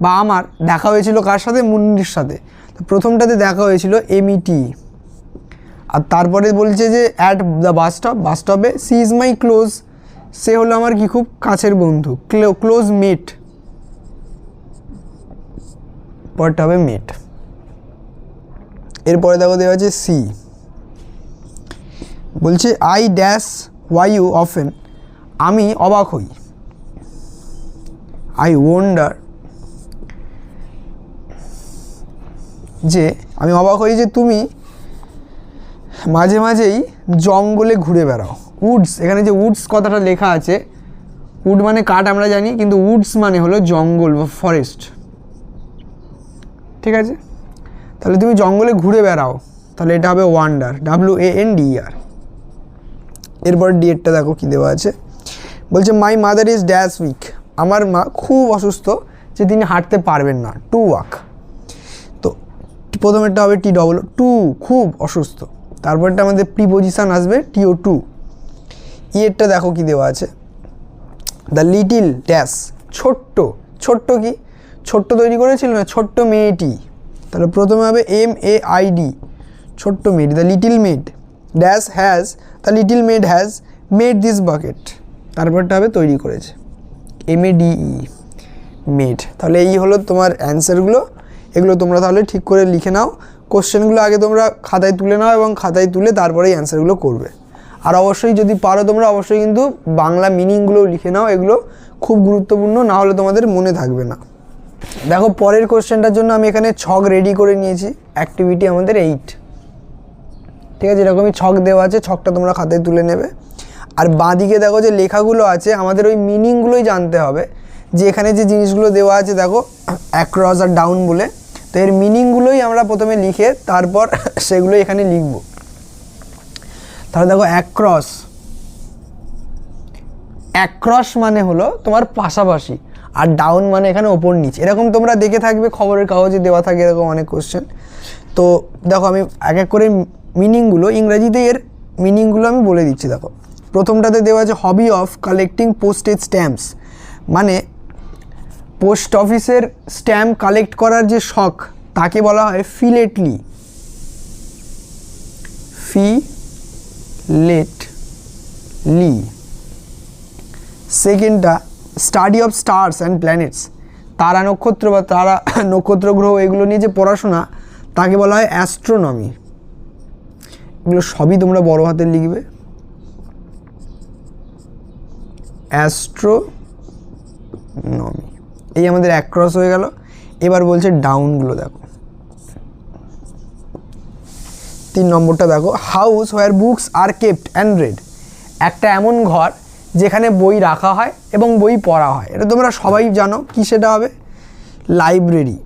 বা আমার দেখা হয়েছিল কার সাথে, মুন্নির সাথে। তো প্রথমটাতে দেখা হয়েছিল MET, আর তারপরে বলছে যে অ্যাট দ্য বাস স্টপে সি ইজ মাই ক্লোজ, সে হলো আমার কি খুব কাছের বন্ধু, ক্লোজ মেট, পরটা হবে মেট। এরপরে দেখো দেওয়া আছে সি, বলছে I dash why you often, আমি অবাক হই, আই ওয়ান্ডার, যে আমি অবাক হই যে তুমি মাঝে মাঝেই জঙ্গলে ঘুরে বেড়াও। উডস, এখানে যে উডস কথাটা লেখা আছে, উড মানে কাঠ আমরা জানি, কিন্তু উডস মানে হলো জঙ্গল বা ফরেস্ট। ঠিক আছে, তাহলে তুমি জঙ্গলে ঘুরে বেড়াও, তাহলে এটা হবে ওয়ান্ডার, WANDER। এরপর ডিএডটা দেখো কি দেওয়া আছে, বলছে my mother is dash weak, আমার মা খুব অসুস্থ যে তিনি হাঁটতে পারবেন না, টু ওয়াক। তো প্রথমেরটা হবে টি ডবল টু, খুব অসুস্থ। তারপরটা আমাদের প্রিপোজিশন আসবে টিও টু। এরটা দেখো কি দেওয়া আছে, দ্য লিটিল ড্যাশ, ছোট্ট। ছোট্ট কি ছোট্ট তৈরি করেছিল না, ছোট্ট মেয়েটি। তাহলে প্রথমে হবে MAID, ছোট্ট মেয়েটি। The little maid dash has, the little maid has made this bucket. তারপরটা হবে তৈরি করেছে, MADE, মেড। তাহলে এই হলো তোমার অ্যান্সারগুলো। এগুলো তোমরা তাহলে ঠিক করে লিখে নাও। কোশ্চেনগুলো আগে তোমরা খাতায় তুলে নাও এবং খাতায় তুলে তারপরেই অ্যান্সারগুলো করবে। আর অবশ্যই যদি পারো তোমরা অবশ্যই কিন্তু বাংলা মিনিংগুলো লিখে নাও, এগুলো খুব গুরুত্বপূর্ণ, না হলে তোমাদের মনে থাকবে না। দেখো পরের কোশ্চেনটার জন্য আমি এখানে ছক রেডি করে নিয়েছি, অ্যাক্টিভিটি আমাদের 8। ঠিক আছে, এরকমই ছক দেওয়া আছে, ছকটা তোমরা খাতায় তুলে নেবে। আর বাঁদিকে দেখো যে লেখাগুলো আছে, আমাদের ওই মিনিংগুলোই জানতে হবে, যে এখানে যে জিনিসগুলো দেওয়া আছে দেখো অ্যাক্রস আর ডাউন বলে, তো এর মিনিংগুলোই আমরা প্রথমে লিখে তারপর সেগুলো এখানে লিখব। তাহলে দেখো অ্যাক্রস, অ্যাক্রস মানে হলো তোমার পাশাপাশি, আর ডাউন মানে এখানে ওপর নিচে। এরকম তোমরা দেখে থাকবে খবরের কাগজে দেওয়া থাকে এরকম অনেক কোশ্চেন। তো দেখো আমি এক এক করে মিনিংগুলো, ইংরেজিতে এর মিনিংগুলো আমি বলে দিচ্ছি। দেখো প্রথমটাতে দেওয়া আছে hobby of collecting postage stamps, মানে পোস্ট অফিসের স্ট্যাম্প কালেক্ট করার যে শখ তাকে বলা হয় ফিলেটলি, ফিলেটলি। সেকেন্ডটা study of stars and planets, তারা নক্ষত্র বা তারা নক্ষত্র গ্রহ এগুলো নিয়ে যে পড়াশোনা তাকে বলা হয় অ্যাস্ট্রোনমি। এগুলো সবই তোমরা বড় হাতের লিখবে, অ্যাস্ট্রোনমি। এই আমাদের অ্যাক্রস হয়ে গেল। এবার বলছে ডাউনগুলো দেখো। 3 নম্বরটা দেখো house where books are kept and red, একটা এমন ঘর যেখানে বই রাখা হয় এবং বই পড়া হয়। এটা তোমরা সবাই জানো, কি সেটা হবে লাইব্রেরি।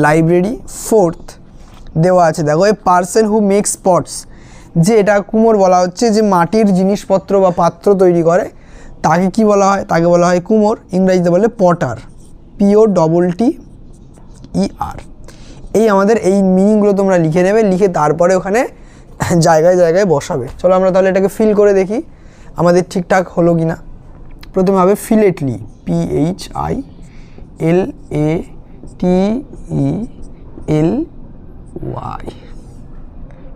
লাইব্রেরি। ফোর্থ দেওয়া আছে দেখো a person who makes pots, যে এটা কুমোর বলা হচ্ছে, যে মাটির জিনিসপত্র বা পাত্র তৈরি করে তাকে কি বলা হয়, তাকে বলা হয় কুমোর। ইংরেজিতে বলে পটার, POTTER। এই আমাদের এই মিনিংগুলো তোমরা লিখে নেবে, লিখে তারপরে ওখানে জায়গায় জায়গায় বসাবে। চলো আমরা তাহলে এটাকে ফিল করে দেখি আমাদের ঠিকঠাক হলো কি না। প্রথমে হবে ফিলেটলি, PHILATELY।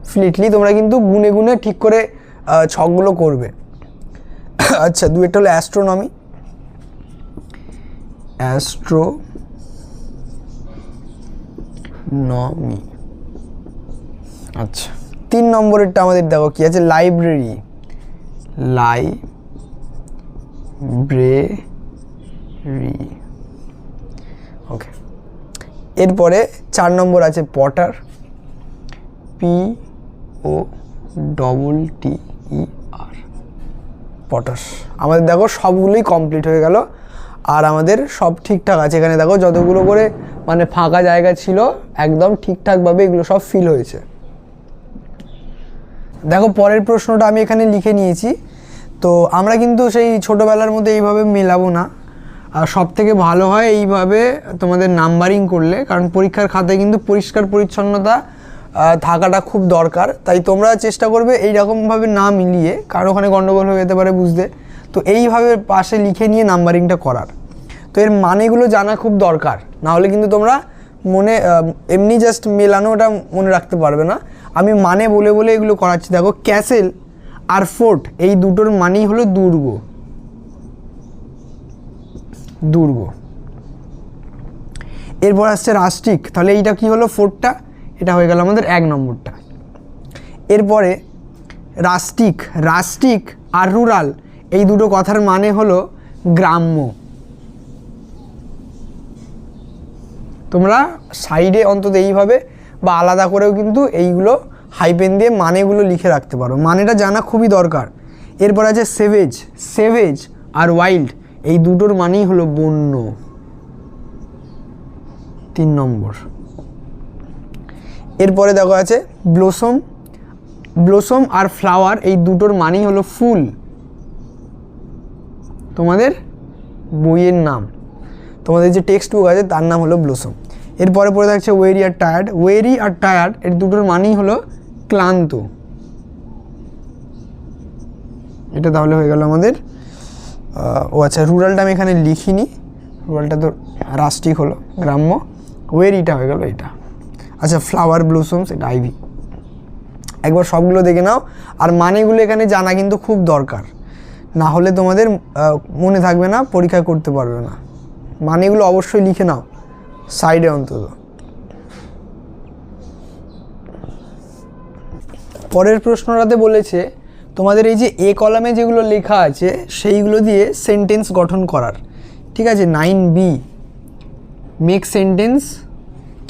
ফিলেটলি তোমরা কিন্তু গুনে গুনে ঠিক করে ছকগুলো করবে। আচ্ছা, দুইটা হলো অ্যাস্ট্রোনমি, অ্যাস্ট্রোনমি। আচ্ছা 3 নম্বরেরটা আমাদের দেখো কি আছে, লাইব্রেরি, লাইব্রেরি। ওকে, এরপরে 4 নম্বর আছে পটার, POTTER, পটাশ। আমাদের দেখো সবগুলোই কমপ্লিট হয়ে গেল, আর আমাদের সব ঠিকঠাক আছে। এখানে দেখো যতগুলো করে মানে ফাঁকা জায়গা ছিল একদম ঠিকঠাকভাবে এগুলো সব ফিল হয়েছে। দেখো পরের প্রশ্নটা আমি এখানে লিখে নিয়েছি। তো আমরা কিন্তু সেই ছোটোবেলার মধ্যে এইভাবে মেলাবো না, আর সব থেকে ভালো হয় এইভাবে তোমাদের নাম্বারিং করলে, কারণ পরীক্ষার খাতায় কিন্তু পরিষ্কার পরিচ্ছন্নতা থাকাটা খুব দরকার। তাই তোমরা চেষ্টা করবে এইরকমভাবে না মিলিয়ে, কারণ ওখানে গণ্ডগোল হয়ে যেতে পারে বুঝতে, তো এইভাবে পাশে লিখে নিয়ে নাম্বারিংটা করার। তো এর মানেগুলো জানা খুব দরকার, না হলে কিন্তু তোমরা মনে এমনি জাস্ট মেলানোটা মনে রাখতে পারবে না। আমি মানে বলে বলে এগুলো করাচ্ছি। দেখো ক্যাসেল আর ফোর্ট এই দুটোর মানেই হলো দুর্গ, দুর্গ। এরপর আসছে রাষ্ট্রিক, তাহলে এইটা কি হলো ফোর্টটা, এটা হয়ে গেল আমাদের 1 নম্বরটা। এরপরে রাষ্ট্রিক, রাষ্ট্রিক আর রুরাল এই দুটো কথার মানে হলো গ্রাম্য। তোমরা সাইডে অন্তত এইভাবে বা আলাদা করেও কিন্তু এইগুলো হাইপেন দিয়ে মানেগুলো লিখে রাখতে পারো, মানেটা জানা খুবই দরকার। এরপর আছে সেভেজ, সেভেজ আর ওয়াইল্ড এই দুটোর মানেই হলো বন্য, 3 নম্বর। এরপরে দেখো আছে ব্লসম, ব্লসম আর ফ্লাওয়ার এই দুটোর মানেই হলো ফুল, তোমাদের বইয়ের নাম। তোমাদের যে টেক্সট বুক আছে তার নাম হলো ব্লসম। এরপরে পড়ে থাকছে ওয়েরি আর টায়ার্ড। ওয়েরি আর টায়ার্ড এর দুটোর মানেই হলো ক্লান্ত। এটা তাহলে হয়ে গেল আমাদের। ও আচ্ছা, রুরালটা আমি এখানে লিখিনি, রুরালটা তো রাস্টিক হলো, গ্রাম্য। ওয়েরিটা হয়ে গেল এটা। আচ্ছা, ফ্লাওয়ার ব্লসমস এটা আইভি। একবার সবগুলো দেখে নাও, আর মানেগুলো এখানে জানা কিন্তু খুব দরকার, না হলে তোমাদের মনে থাকবে না, পরীক্ষা করতে পারবে না। মানেগুলো অবশ্যই লিখে নাও সাইডে অন্তত। পরের প্রশ্নটাতে বলেছে তোমাদের এই যে এ কলামে যেগুলো লেখা আছে সেইগুলো দিয়ে সেন্টেন্স গঠন করার। ঠিক আছে, 9B মেক সেন্টেন্স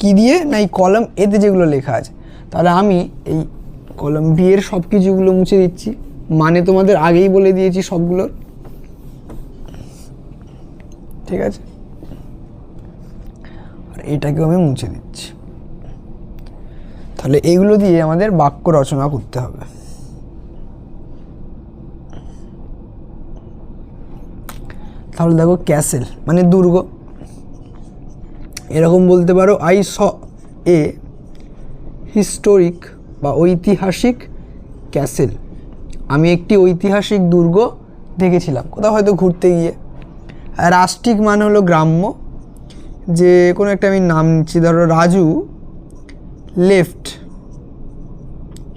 কি দিয়ে, না এই কলাম এতে যেগুলো লেখা আছে। তাহলে আমি এই কলাম বি এর সব কিছুগুলো মুছে দিচ্ছি, মানে তোমাদের আগেই বলে দিয়েছি সবগুলোর। ঠিক আছে, আর এটাকেও আমি মুছে দিচ্ছি। তাহলে এইগুলো দিয়ে আমাদের বাক্য রচনা করতে হবে। তাহলে দেখো, ক্যাসেল মানে দুর্গ, এরকম বলতে পারো আই স এ হিস্টোরিক বা ঐতিহাসিক ক্যাসেল। আমি একটি ঐতিহাসিক দুর্গ দেখেছিলাম, কোথাও হয়তো ঘুরতে গিয়ে। রাস্টিক মানে হলো গ্রাম্য, যে কোনো একটা আমি নাম নিচ্ছি, ধরো Raju left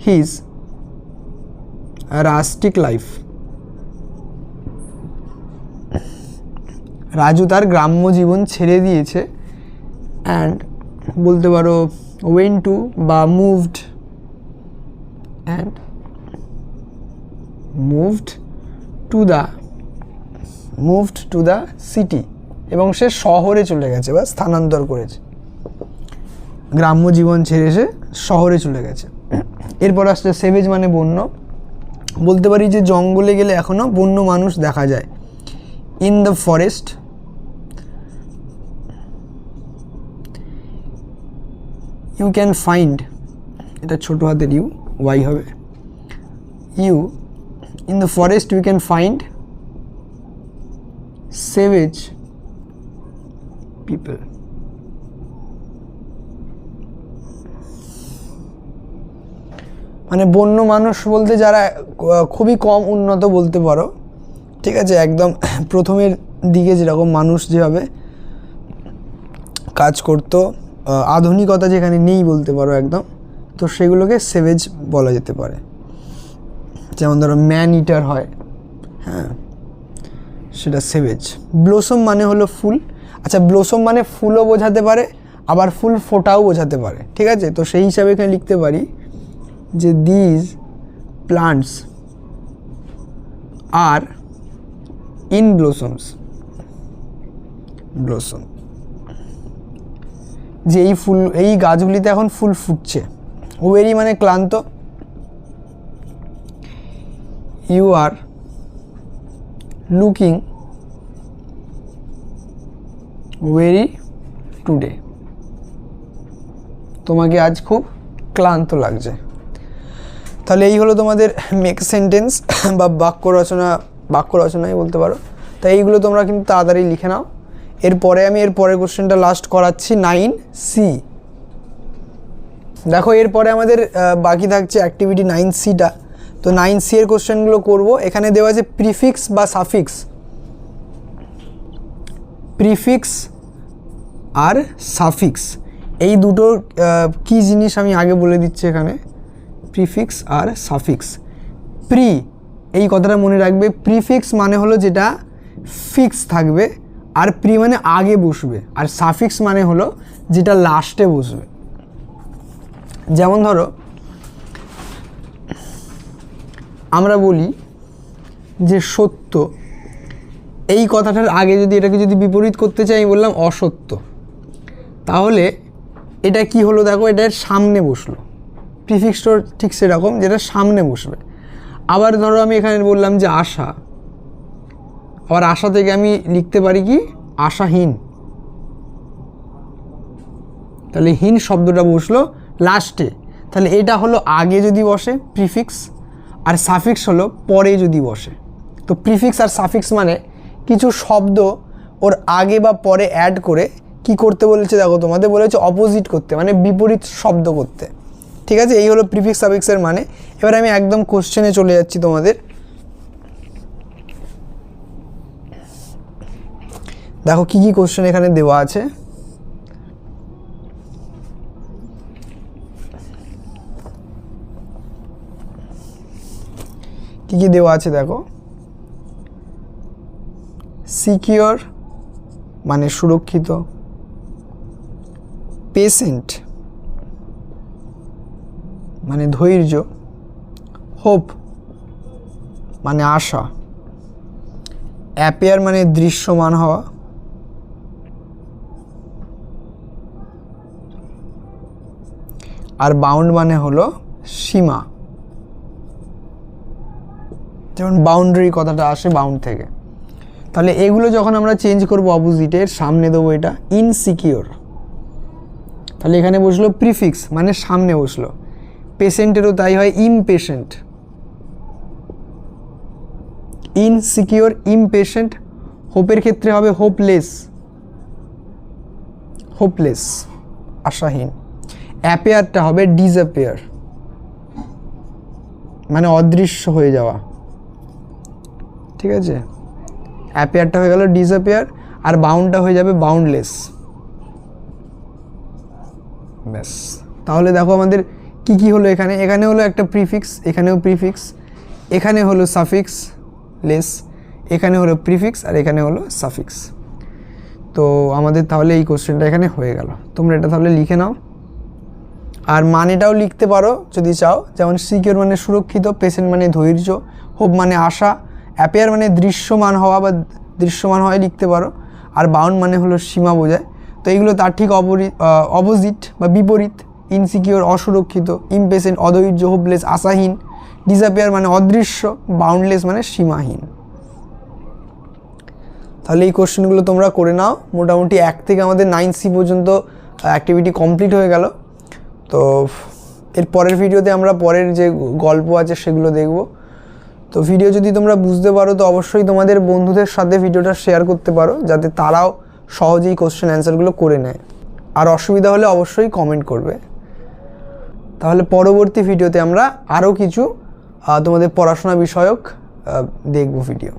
his rustic life. Raju তার গ্রাম্য জীবন ছেড়ে দিয়েছে। অ্যান্ড বলতে পারো ওয়েন্ট টু বা moved and moved to the city, এবং সে শহরে চলে গেছে বা স্থানান্তর করেছে, গ্রাম্য জীবন ছেড়ে সে শহরে চলে গেছে। এরপর আসছে সেভেজ মানে বন্য, বলতে পারি যে জঙ্গলে গেলে এখনও বন্য মানুষ দেখা যায়। In the forest you can find, এটা ছোটো হাতের ইউ, ওয়াই হবে U, in the forest you can find savage people. মানে বন্য মানুষ বলতে যারা খুবই কম উন্নত বলতে পারো। ঠিক আছে, একদম প্রথমের দিকে যেরকম মানুষ যেভাবে কাজ করতো, আধুনিকতা যেখানে নেই বলতে পারো একদম, তো সেগুলোকে সেভেজ বলা যেতে পারে। যেমন ধরো ম্যান ইটার হয়, হ্যাঁ, সেটা সেভেজ। ব্লসম মানে হলো ফুল। আচ্ছা, ব্লসম মানে ফুলও বোঝাতে পারে, আবার ফুল ফোটাও বোঝাতে পারে। ঠিক আছে, তো সেই হিসাবে এখানে লিখতে পারি যে these plants are in blossoms. Blossom, যে এই গাছগুলিতে এখন ফুল ফুটছে। ওয়েরি মানে ক্লান্ত। You are looking weary today, তোমাকে আজ খুব ক্লান্ত লাগছে। তাহলে এই হলো তোমাদের মেক সেন্টেন্স বা বাক্য রচনাই বলতে পারো। তাই এইগুলো তোমরা কিন্তু তাড়াতাড়ি লিখে নাও। এরপরে আমি পরের কোশ্চেনটা লাস্ট করাচ্ছি, 9C। দেখো, এরপরে আমাদের বাকি থাকছে অ্যাক্টিভিটি 9Cটা। তো 9C এর কোশ্চেনগুলো করব। এখানে দেওয়া আছে প্রিফিক্স বা সাফিক্স। প্রিফিক্স আর সাফিক্স এই দুটো কী জিনিস আমি আগে বলে দিচ্ছি এখানে। প্রিফিক্স আর সাফিক্স। এই কথাটা মনে রাখবে, প্রিফিক্স মানে হলো যেটা ফিক্স থাকবে, আর মানে আগে বসবে, আর সাফিক্স মানে হলো যেটা লাস্টে বসবে। যেমন ধরো আমরা বলি যে সত্য, এই কথাটার আগে যদি এটাকে বিপরীত করতে চাই, আমি বললাম অসত্য, তাহলে এটা কি হলো, দেখো এটার সামনে বসলো। প্রিফিক্সটা ঠিক সেরকম, যেটা সামনে বসবে। আবার ধরো আমি এখানে বললাম যে আশা, আবার আশা থেকে আমি লিখতে পারি কি আশাহীন, তাহলে হীন শব্দটা বসলো লাস্টে। তাহলে এটা হলো আগে যদি বসে প্রিফিক্স, আর সাফিক্স হলো পরে যদি বসে। তো প্রিফিক্স আর সাফিক্স মানে কিছু শব্দ ওর আগে বা পরে অ্যাড করে কি করতে বলেছে, দেখো তোমাদের বলেছে অপোজিট করতে, মানে বিপরীত শব্দ করতে। ঠিক আছে, এই হলো প্রিফিক্স সাফিক্সের মানে। এবার আমি একদম কোশ্চেনে চলে যাচ্ছি তোমাদের। দেখো কি কি কোশ্চেন এখানে দেওয়া আছে। কি কি দেওয়া আছে দেখো। সিকিওর মানে সুরক্ষিত, পেশেন্ট মানে ধৈর্য, হোপ মানে আশা, অ্যাপিয়ার মানে দৃশ্যমান হওয়া, আর বাউন্ড মানে হলো সীমা, যেমন বাউন্ডারি কথাটা আসে বাউন্ড থেকে। তাহলে এগুলো যখন আমরা চেঞ্জ করব অপোজিটের সামনে দেবো এটা ইনসিকিওর, তাহলে এখানে বসলো প্রিফিক্স মানে সামনে বসলো। পেশেন্টেরও তাই হয় ইমপেশেন্ট, ইনসিকিওর ইমপেশেন্ট। হোপের ক্ষেত্রে হবে হোপলেস, হোপলেস আশাহীন। অ্যাপিয়ারটা হবে ডিসঅ্যাপিয়ার মানে অদৃশ্য হয়ে যাওয়া। ঠিক আছে, অ্যাপিয়ারটা হয়ে গেল ডিসঅ্যাপিয়ার, আর বাউন্ডটা হয়ে যাবে বাউন্ডলেস। ব্যাস, তাহলে দেখো আমাদের কি কি হলো এখানে। এখানে হলো একটা প্রিফিক্স, এখানেও প্রিফিক্স, এখানে হলো সাফিক্স লেস, এখানে হলো প্রিফিক্স, আর এখানে হলো সাফিক্স। তো আমাদের তাহলে এই কোশ্চেনটা এখানে হয়ে গেল। তোমরা এটা তাহলে লিখে নাও, আর মানেটাও লিখতে পারো যদি চাও। যেমন সিকিওর মানে সুরক্ষিত, পেশেন্ট মানে ধৈর্য, হোপ মানে আশা, অ্যাপিয়ার মানে দৃশ্যমান হওয়া বা দৃশ্যমান হয় লিখতে পারো, আর বাউন্ড মানে হলো সীমা বোঝায়। তো এইগুলো তার ঠিক অপোজিট বা বিপরীত। ইনসিকিওর অসুরক্ষিত, ইমপেশেন্ট অধৈর্য, হোপলেস আশাহীন, ডিসঅ্যাপিয়ার মানে অদৃশ্য, বাউন্ডলেস মানে সীমাহীন। তাহলে এই কোশ্চেনগুলো তোমরা করে নাও। মোটামুটি 1 থেকে আমাদের 9C পর্যন্ত অ্যাক্টিভিটি কমপ্লিট হয়ে গেল। তো এর পরের ভিডিওতে আমরা পরের যে গল্প আছে সেগুলো দেখব। তো ভিডিও যদি তোমরা বুঝতে পারো তো অবশ্যই তোমাদের বন্ধুদের সাথে ভিডিওটা শেয়ার করতে পারো, যাতে তারাও সহজেই কোশ্চেন অ্যান্সারগুলো করে নেয়। আর অসুবিধা হলে অবশ্যই কমেন্ট করবে। তাহলে পরবর্তী ভিডিওতে আমরা আরও কিছু তোমাদের পড়াশোনা বিষয়ক দেখব ভিডিও।